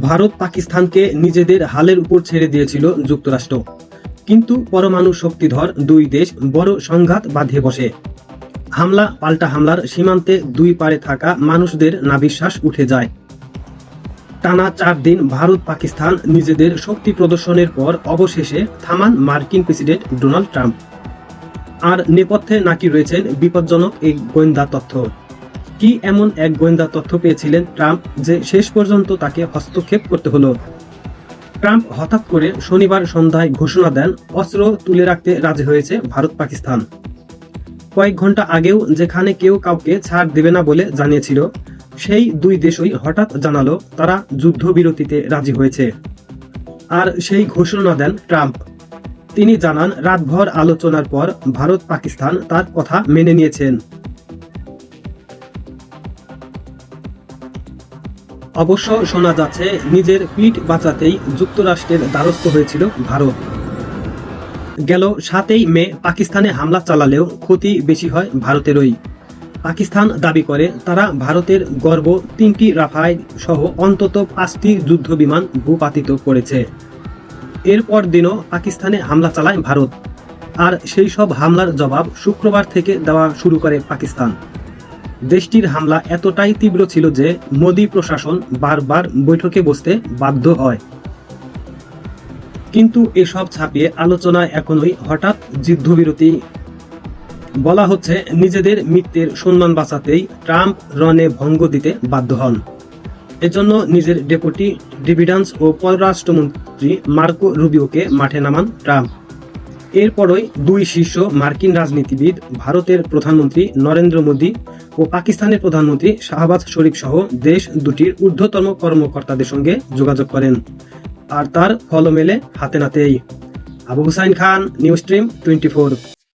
ভারত পাকিস্তানকে নিজেদের হালের উপর ছেড়ে দিয়েছিল যুক্তরাষ্ট্র, কিন্তু পরমাণু শক্তিধর দুই দেশ বড় সংঘাত বাঁধিয়ে বসে। হামলা পাল্টা হামলার সীমান্তে দুই পারে থাকা মানুষদের নাভিশ্বাস উঠে যায়। টানা 4 দিন ভারত পাকিস্তান নিজেদের শক্তি প্রদর্শনের পর অবশেষে থামান মার্কিন প্রেসিডেন্ট ডোনাল্ড ট্রাম্প। আর নেপথ্যে নাকি রয়েছেন বিপজ্জনক এই গোয়েন্দা তথ্য। কি এমন এক গোয়েন্দা তথ্য পেয়েছিলেন ট্রাম্প যে শেষ পর্যন্ত তাকে হস্তক্ষেপ করতে হলো? ট্রাম্প হঠাৎ করে শনিবার সন্ধ্যায় ঘোষণা দেন অস্ত্র তুলে রাখতে রাজি হয়েছে ভারত পাকিস্তান। কয়েক ঘন্টা আগেও যেখানে কেউ কাউকে ছাড় দেবে না বলে জানিয়েছিল, সেই দুই দেশই হঠাৎ জানালো তারা যুদ্ধবিরতিতে রাজি হয়েছে। আর সেই ঘোষণা দেন ট্রাম্প। তিনি জানান রাতভর আলোচনার পর ভারত পাকিস্তান তার কথা মেনে নিয়েছেন। অবশ্য শোনা যাচ্ছে নিজের পিঠ বাঁচাতেই যুক্তরাষ্ট্রের দ্বারস্থ হয়েছিল ভারত। গেল 7 মে পাকিস্তানে হামলা চালালেও ক্ষতি বেশি হয় ভারতেরই। পাকিস্তান দাবি করে তারা ভারতের গর্ব 3টি রাফাইল সহ অন্তত 5টি যুদ্ধ বিমান ভূপাতিত করেছে। এরপর দিনও পাকিস্তানে হামলা চালায় ভারত, আর সেই সব হামলার জবাব শুক্রবার থেকে দেওয়া শুরু করে পাকিস্তান। দেশটির হামলা এতটাই তীব্র ছিল যে মোদি প্রশাসন বারবার বৈঠকে বসতে বাধ্য হয়। কিন্তু এসব ছাপিয়ে আলোচনায় এখনোই হঠাৎ যুদ্ধবিরতি। বলা হচ্ছে নিজেদের মিত্রের সম্মান বাঁচাতেই ট্রাম্প রণে ভঙ্গ দিতে বাধ্য হন। এজন্য নিজের ডেপুটি ডিভিডেন্স ও পররাষ্ট্রমন্ত্রী মার্কো রুবিওকে মাঠে নামান ট্রাম্প। এরপরই দুই শীর্ষ মার্কিন রাজনীতিবিদ ভারতের প্রধানমন্ত্রী নরেন্দ্র মোদী ও পাকিস্তানের প্রধানমন্ত্রী শাহবাজ শরীফ সহ দেশ দুটির ঊর্ধ্বতন কর্মকর্তাদের সঙ্গে যোগাযোগ করেন। আর তার ফল মেলে হাতে নাতেই। Abu Hussain Khan, news stream 24।